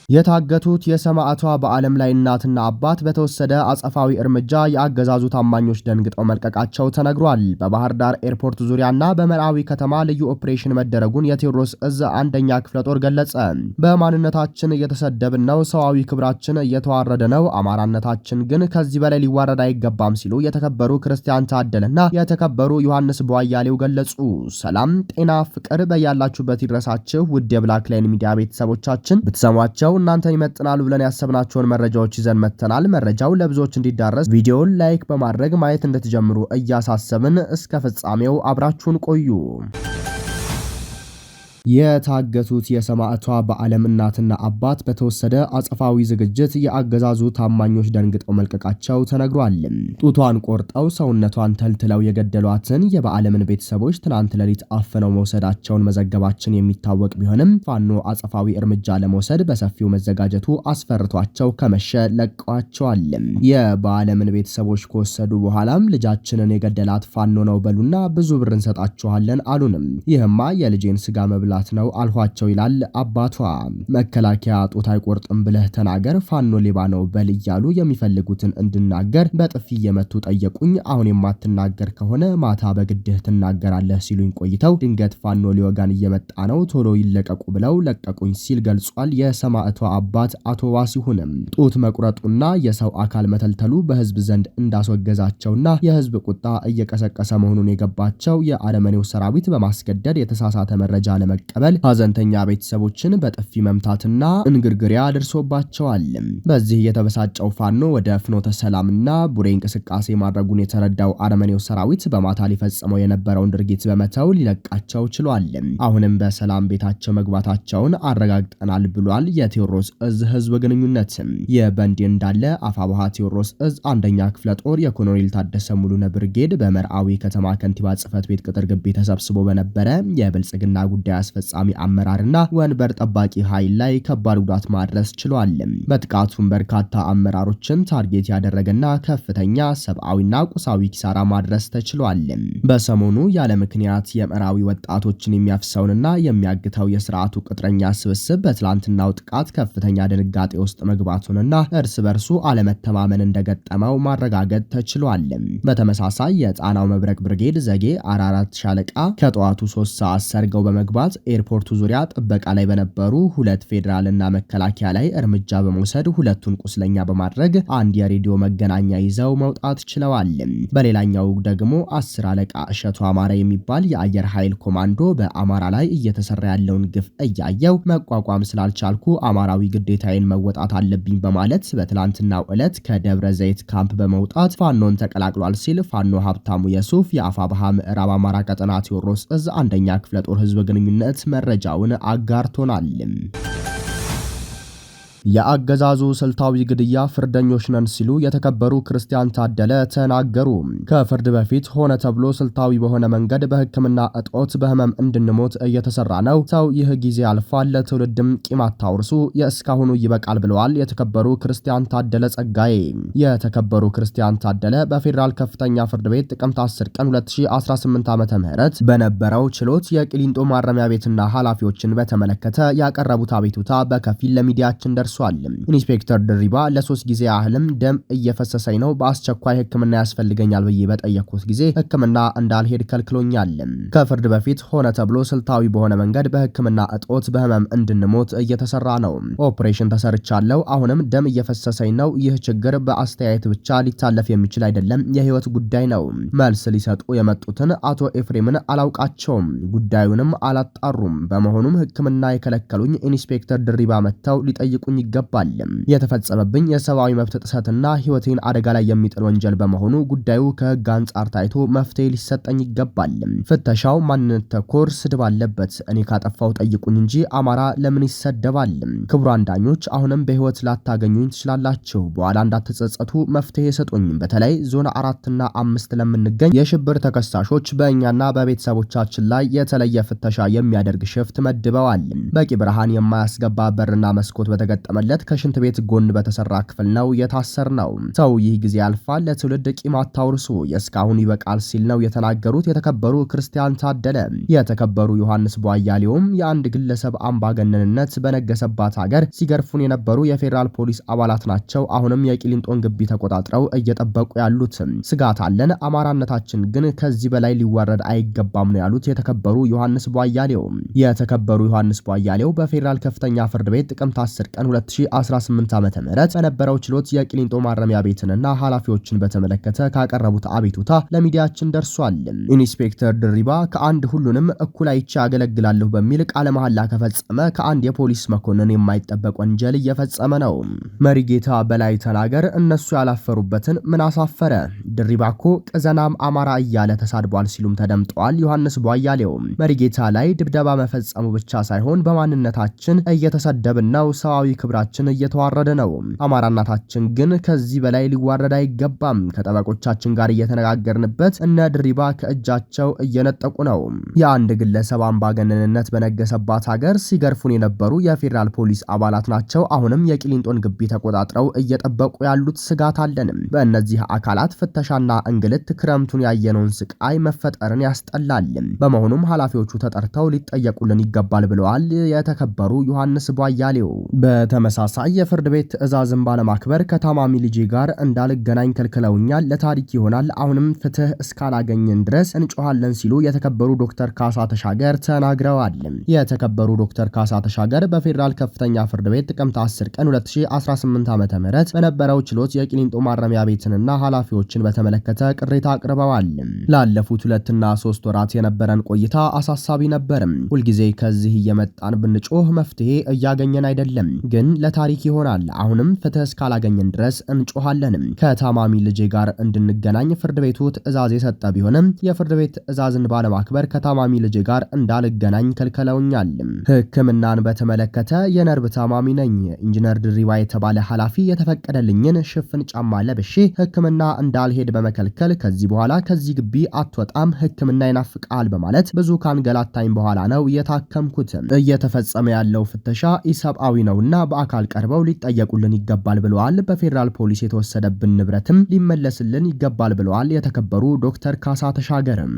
የታገቱት የሰማዕቷ በዓለም ላይ እናትና አባት በተወሰደ አጸፋዊ እርምጃ የአገዛዙ ታማኞች ደንግጠው መልቀቃቸው ተነግሯል። በባህር ዳር ኤርፖርት ዙሪያና በመራዊ ከተማ ልዩ ኦፕሬሽን መደረጉን የቴዎድሮስ እዝ አንደኛ ክፍለ ጦር ገለጸ። በማንነታችን እየተሰደብን ነው፣ ሰዋዊ ክብራችን እየተዋረደ ነው፣ አማራነታችን ግን ከዚህ በላይ ሊዋረድ አይገባም ሲሉ የተከበሩ ክርስቲያን ታደለና የተከበሩ ዮሐንስ በዋያሌው ገለጹ። ሰላም ጤና ፍቅር በያላችሁበት ይድረሳችሁ። ውድ የብላክ ላይን ሚዲያ ቤተሰቦቻችን ብትሰሟቸው እናንተን ይመጥናሉ ብለን ያሰብናቸውን መረጃዎች ይዘን መጥተናል። መረጃው ለብዙዎች እንዲዳረስ ቪዲዮውን ላይክ በማድረግ ማየት እንድትጀምሩ እያሳሰብን እስከ ፍጻሜው አብራችሁን ቆዩ። የታገቱት የሰማዕቷ በዓለም እናትና አባት በተወሰደ አጸፋዊ ዝግጅት የአገዛዙ ታማኞች ደንግጠው መልቀቃቸው ተነግሯል። ጡቷን ቆርጠው ሰውነቷን ተልትለው የገደሏትን የበዓለምን ቤተሰቦች ትናንት ሌሊት አፍነው መውሰዳቸውን መዘገባችን የሚታወቅ ቢሆንም ፋኖ አጸፋዊ እርምጃ ለመውሰድ በሰፊው መዘጋጀቱ አስፈርቷቸው ከመሸ ለቀዋቸዋል። የበዓለምን ቤተሰቦች ከወሰዱ በኋላም ልጃችንን የገደላት ፋኖ ነው በሉና ብዙ ብር እንሰጣችኋለን አሉንም። ይህማ የልጄን ስጋ መብላት ነው አልኋቸው ይላል አባቷ። መከላከያ ጡት አይቆርጥም ብለህ ተናገር፣ ፋኖ ሌባ ነው በል እያሉ የሚፈልጉትን እንድናገር በጥፊ እየመቱ ጠየቁኝ። አሁን የማትናገር ከሆነ ማታ በግድህ ትናገራለህ ሲሉኝ ቆይተው ድንገት ፋኖ ሊወጋን እየመጣ ነው ቶሎ ይለቀቁ ብለው ለቀቁኝ ሲል ገልጿል። የሰማዕቷ አባት አቶ ዋሲሁንም ጡት መቁረጡና የሰው አካል መተልተሉ በህዝብ ዘንድ እንዳስወገዛቸውና የህዝብ ቁጣ እየቀሰቀሰ መሆኑን የገባቸው የአረመኔው ሰራዊት በማስገደድ የተሳሳተ መረጃ ለመቀበል ሀዘንተኛ ቤተሰቦችን በጥፊ መምታትና እንግርግሪያ ደርሶባቸዋል። በዚህ የተበሳጨው ፋኖ ወደ ፍኖተ ሰላምና ቡሬ እንቅስቃሴ ማድረጉን የተረዳው አረመኔው ሰራዊት በማታ ሊፈጽመው የነበረውን ድርጊት በመተው ሊለቃቸው ችሏል። አሁንም በሰላም ቤታቸው መግባታቸውን አረጋግጠናል ብሏል የቴዎድሮስ እዝ ህዝብ ግንኙነት። የበንዲ እንዳለ አፋባሃ ቴዎድሮስ እዝ አንደኛ ክፍለ ጦር የኮሎኔል ታደሰ ሙሉነ ብርጌድ በመርአዊ ከተማ ከንቲባ ጽህፈት ቤት ቅጥር ግቢ ተሰብስቦ በነበረ የብልጽግና ጉዳይ አስፈጻሚ አመራርና ወንበር ጠባቂ ኃይል ላይ ከባድ ጉዳት ማድረስ ችሏል። በጥቃቱም በርካታ አመራሮችን ታርጌት ያደረገና ከፍተኛ ሰብአዊና ቁሳዊ ኪሳራ ማድረስ ተችሏል። በሰሞኑ ያለ ምክንያት የምዕራዊ ወጣቶችን የሚያፍሰውንና የሚያግተው የስርዓቱ ቅጥረኛ ስብስብ በትላንትናው ጥቃት ከፍተኛ ድንጋጤ ውስጥ መግባቱንና እርስ በርሱ አለመተማመን እንደገጠመው ማረጋገጥ ተችሏል። በተመሳሳይ የጣናው መብረቅ ብርጌድ ዘጌ አራራት ሻለቃ ከጠዋቱ 3 ሰዓት ሰርገው በመግባት ኤርፖርቱ ዙሪያ ጥበቃ ላይ በነበሩ 2 ፌዴራልና መከላከያ ላይ እርምጃ በመውሰድ ሁለቱን ቁስለኛ በማድረግ አንድ የሬዲዮ መገናኛ ይዘው መውጣት ችለዋል። በሌላኛው ደግሞ 10 አለቃ እሸቱ አማራ የሚባል የአየር ኃይል ኮማንዶ በአማራ ላይ እየተሰራ ያለውን ግፍ እያየው መቋቋም ስላልቻልኩ አማራዊ ግዴታዬን መወጣት አለብኝ በማለት በትላንትናው ዕለት ከደብረ ዘይት ካምፕ በመውጣት ፋኖን ተቀላቅሏል ሲል ፋኖ ሀብታሙ የሱፍ የአፋባሃ ምዕራብ አማራ ቀጠና ቴዎድሮስ እዝ አንደኛ ክፍለ ጦር ህዝብ ግንኙነት መረጃውን አጋርቶናል። የአገዛዙ ስልታዊ ግድያ ፍርደኞች ነን ሲሉ የተከበሩ ክርስቲያን ታደለ ተናገሩ። ከፍርድ በፊት ሆነ ተብሎ ስልታዊ በሆነ መንገድ በሕክምና እጦት በህመም እንድንሞት እየተሰራ ነው። ሰው ይህ ጊዜ አልፏል፣ ለትውልድም ቂም አታውርሱ፣ የእስካሁኑ ይበቃል ብለዋል የተከበሩ ክርስቲያን ታደለ ጸጋዬ። የተከበሩ ክርስቲያን ታደለ በፌዴራል ከፍተኛ ፍርድ ቤት ጥቅምት 10 ቀን 2018 ዓ.ም በነበረው ችሎት የቂሊንጦ ማረሚያ ቤትና ኃላፊዎችን በተመለከተ ያቀረቡት አቤቱታ በከፊል ለሚዲያችን ደርሷል። ኢንስፔክተር ድሪባ ለ3 ጊዜ ያህልም ደም እየፈሰሰኝ ነው፣ በአስቸኳይ ህክምና ያስፈልገኛል ብዬ በጠየቅኩት ጊዜ ህክምና እንዳልሄድ ከልክሎኛል። ከፍርድ በፊት ሆነ ተብሎ ስልታዊ በሆነ መንገድ በህክምና እጦት በህመም እንድንሞት እየተሰራ ነው። ኦፕሬሽን ተሰርቻለሁ፣ አሁንም ደም እየፈሰሰኝ ነው። ይህ ችግር በአስተያየት ብቻ ሊታለፍ የሚችል አይደለም፣ የህይወት ጉዳይ ነው። መልስ ሊሰጡ የመጡትን አቶ ኤፍሬምን አላውቃቸውም፣ ጉዳዩንም አላጣሩም። በመሆኑም ህክምና የከለከሉኝ ኢንስፔክተር ድሪባ መጥተው ሊጠይቁኝ ይገባል። የተፈጸመብኝ የሰብአዊ መብት ጥሰትና ህይወቴን አደጋ ላይ የሚጥል ወንጀል በመሆኑ ጉዳዩ ከህግ አንጻር ታይቶ መፍትሄ ሊሰጠኝ ይገባል። ፍተሻው ማንነት ተኮር ስድብ አለበት። እኔ ካጠፋው ጠይቁኝ እንጂ አማራ ለምን ይሰደባል? ክቡራን ዳኞች አሁንም በህይወት ላታገኙኝ ትችላላችሁ። በኋላ እንዳትጸጸቱ መፍትሄ ሰጡኝ። በተለይ ዞን 4 እና 5 ለምንገኝ የሽብር ተከሳሾች በእኛና በቤተሰቦቻችን ላይ የተለየ ፍተሻ የሚያደርግ ሽፍት መድበዋል። በቂ ብርሃን የማያስገባ በርና መስኮት በተገጠ የተገጠመለት ከሽንት ቤት ጎን በተሰራ ክፍል ነው የታሰርነው። ሰው ይህ ጊዜ ያልፋል፣ ለትውልድ ቂም አታውርሱ፣ የእስካሁን ይበቃል ሲል ነው የተናገሩት የተከበሩ ክርስቲያን ታደለ። የተከበሩ ዮሐንስ ቧያሌውም የአንድ ግለሰብ አምባገነንነት በነገሰባት ሀገር ሲገርፉን የነበሩ የፌዴራል ፖሊስ አባላት ናቸው አሁንም የቂሊንጦን ግቢ ተቆጣጥረው እየጠበቁ ያሉት። ስጋት አለን፣ አማራነታችን ግን ከዚህ በላይ ሊዋረድ አይገባም ነው ያሉት የተከበሩ ዮሐንስ ቧያሌው። የተከበሩ ዮሐንስ ቧያሌው በፌዴራል ከፍተኛ ፍርድ ቤት ጥቅምት 10 ቀን 2018 ዓ.ም በነበረው ችሎት የቂሊንጦ ማረሚያ ቤትንና ኃላፊዎችን በተመለከተ ካቀረቡት አቤቱታ ለሚዲያችን ደርሷል። ኢንስፔክተር ድሪባ ከአንድ ሁሉንም እኩል አይቼ አገለግላለሁ በሚል ቃለ መሐላ ከፈጸመ ከአንድ የፖሊስ መኮንን የማይጠበቅ ወንጀል እየፈጸመ ነው። መሪጌታ በላይ ተናገር እነሱ ያላፈሩበትን ምን አሳፈረ? ድሪባኮ ቅዘናም አማራ እያለ ተሳድቧል ሲሉም ተደምጠዋል። ዮሐንስ ቧያሌው መሪጌታ ላይ ድብደባ መፈጸሙ ብቻ ሳይሆን በማንነታችን እየተሰደብን ነው፣ ሰዋዊ ክብራችን እየተዋረደ ነው። አማራናታችን ግን ከዚህ በላይ ሊዋረድ አይገባም። ከጠበቆቻችን ጋር እየተነጋገርንበት እነ ድሪባ ከእጃቸው እየነጠቁ ነው። የአንድ ግለሰብ አምባገነንነት በነገሰባት ሀገር ሲገርፉን የነበሩ የፌዴራል ፖሊስ አባላት ናቸው አሁንም የቂሊንጦን ግቢ ተቆጣጥረው እየጠበቁ ያሉት። ስጋት አለንም። በእነዚህ አካላት ፍተሻና እንግልት ክረምቱን ያየነውን ስቃይ መፈጠርን ያስጠላል። በመሆኑም ኃላፊዎቹ ተጠርተው ሊጠየቁልን ይገባል ብለዋል የተከበሩ ዮሐንስ ቧያሌው። በተመሳሳይ የፍርድ ቤት ትዕዛዝን ባለማክበር ከታማሚ ልጄ ጋር እንዳልገናኝ ከልክለውኛል፣ ለታሪክ ይሆናል፣ አሁንም ፍትህ እስካላገኘን ድረስ እንጮሃለን ሲሉ የተከበሩ ዶክተር ካሳ ተሻገር ተናግረዋል። የተከበሩ ዶክተር ካሳ ተሻገር በፌዴራል ከፍተኛ ፍርድ ቤት ጥቅምት 10 ቀን 2018 ዓ.ም በነበረው ችሎት የቂሊንጦ ማረሚያ ቤትንና ኃላፊዎችን በተመለከተ ቅሬታ አቅርበዋል። ላለፉት 2 እና 3 ወራት የነበረን ቆይታ አሳሳቢ ነበር። ሁልጊዜ ከዚህ እየመጣን ብንጮህ መፍትሄ እያገኘን አይደለም፣ ግን ለታሪክ ይሆናል፣ አሁንም ፍትህ እስካላገኘን ድረስ እንጮሃለን። ከታማሚ ልጄ ጋር እንድንገናኝ ፍርድ ቤቱ ትዕዛዝ የሰጠ ቢሆንም የፍርድ ቤት ትዕዛዝን ባለማክበር ከታማሚ ልጄ ጋር እንዳልገናኝ ከልክለውኛል። ሕክምናን በተመለከተ የነርቭ ታማሚ ነኝ። ኢንጂነር ድሪባ የተባለ ኃላፊ የተፈቀደልኝን ሽፍን ጫማ ለብሼ ሕክምና እንዳልሄድ በመከልከል ከዚህ በኋላ ከዚህ ግቢ አትወጣም፣ ሕክምና ይናፍቃል በማለት ብዙ ካንገላታኝ በኋላ ነው የታከምኩት። እየተፈጸመ ያለው ፍተሻ ኢሰብአዊ ነውና በአካል ቀርበው ሊጠየቁልን ይገባል ብለዋል። በፌዴራል ፖሊስ የተወሰደብን ንብረትም ሊመለስልን ይገባል ብለዋል የተከበሩ ዶክተር ካሳ ተሻገርም።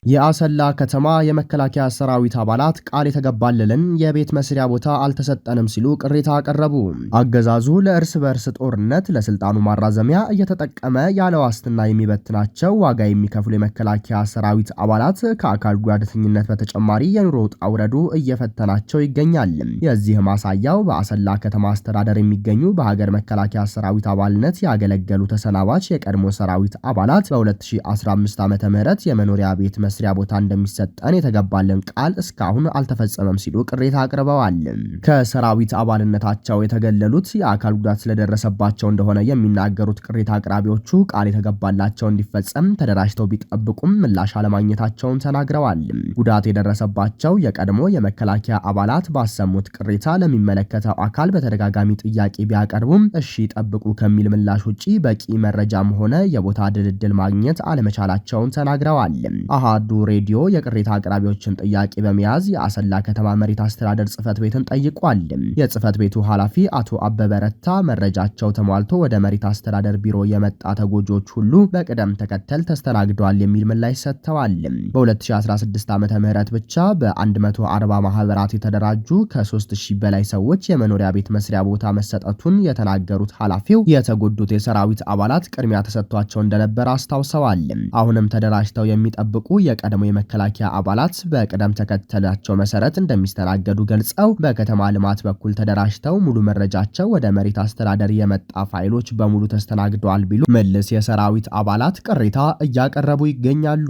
የአሰላ ከተማ የመከላከያ ሰራዊት አባላት ቃል የተገባልን የቤት መስሪያ ቦታ አልተሰጠንም ሲሉ ቅሬታ አቀረቡ። አገዛዙ ለእርስ በርስ ጦርነት ለስልጣኑ ማራዘሚያ እየተጠቀመ ያለ ዋስትና የሚበትናቸው ዋጋ የሚከፍሉ የመከላከያ ሰራዊት አባላት ከአካል ጉዳተኝነት በተጨማሪ የኑሮ ውጣ ውረዱ እየፈተናቸው ይገኛል። የዚህ ማሳያው በአሰላ ከተማ አስተዳደር የሚገኙ በሀገር መከላከያ ሰራዊት አባልነት ያገለገሉ ተሰናባች የቀድሞ ሰራዊት አባላት በ2015 ዓ.ም የመኖሪያ ቤት መስሪያ ቦታ እንደሚሰጠን የተገባልን ቃል እስካሁን አልተፈጸመም ሲሉ ቅሬታ አቅርበዋል። ከሰራዊት አባልነታቸው የተገለሉት የአካል ጉዳት ስለደረሰባቸው እንደሆነ የሚናገሩት ቅሬታ አቅራቢዎቹ ቃል የተገባላቸው እንዲፈጸም ተደራጅተው ቢጠብቁም ምላሽ አለማግኘታቸውን ተናግረዋል። ጉዳት የደረሰባቸው የቀድሞ የመከላከያ አባላት ባሰሙት ቅሬታ ለሚመለከተው አካል በተደጋጋሚ ጥያቄ ቢያቀርቡም እሺ ጠብቁ ከሚል ምላሽ ውጪ በቂ መረጃም ሆነ የቦታ ድልድል ማግኘት አለመቻላቸውን ተናግረዋል። አሃዱ ሬዲዮ የቅሬታ አቅራቢዎችን ጥያቄ በመያዝ የአሰላ ከተማ መሬት አስተዳደር ጽህፈት ቤትን ጠይቋል። የጽህፈት ቤቱ ኃላፊ አቶ አበበ ረታ መረጃቸው ተሟልቶ ወደ መሬት አስተዳደር ቢሮ የመጣ ተጎጆች ሁሉ በቅደም ተከተል ተስተናግደዋል የሚል ምላሽ ሰጥተዋል። በ2016 ዓመተ ምህረት ብቻ በ140 ማህበራት የተደራጁ ከ3000 በላይ ሰዎች የመኖሪያ ቤት መስሪያ ቦታ መሰጠቱን የተናገሩት ኃላፊው የተጎዱት የሰራዊት አባላት ቅድሚያ ተሰጥቷቸው እንደነበር አስታውሰዋል። አሁንም ተደራጅተው የሚጠብቁ የቀድሞ የመከላከያ አባላት በቅደም ተከተላቸው መሰረት እንደሚስተናገዱ ገልጸው በከተማ ልማት በኩል ተደራጅተው ሙሉ መረጃቸው ወደ መሬት አስተዳደር የመጣ ፋይሎች በሙሉ ተስተናግደዋል ቢሉ መልስ የሰራዊት አባላት ቅሬታ እያቀረቡ ይገኛሉ።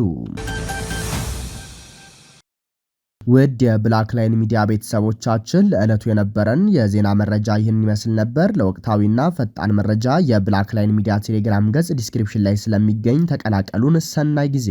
ውድ የብላክ ላይን ሚዲያ ቤተሰቦቻችን ለዕለቱ የነበረን የዜና መረጃ ይህን ይመስል ነበር። ለወቅታዊና ፈጣን መረጃ የብላክ ላይን ሚዲያ ቴሌግራም ገጽ ዲስክሪፕሽን ላይ ስለሚገኝ ተቀላቀሉን። ሰናይ ጊዜ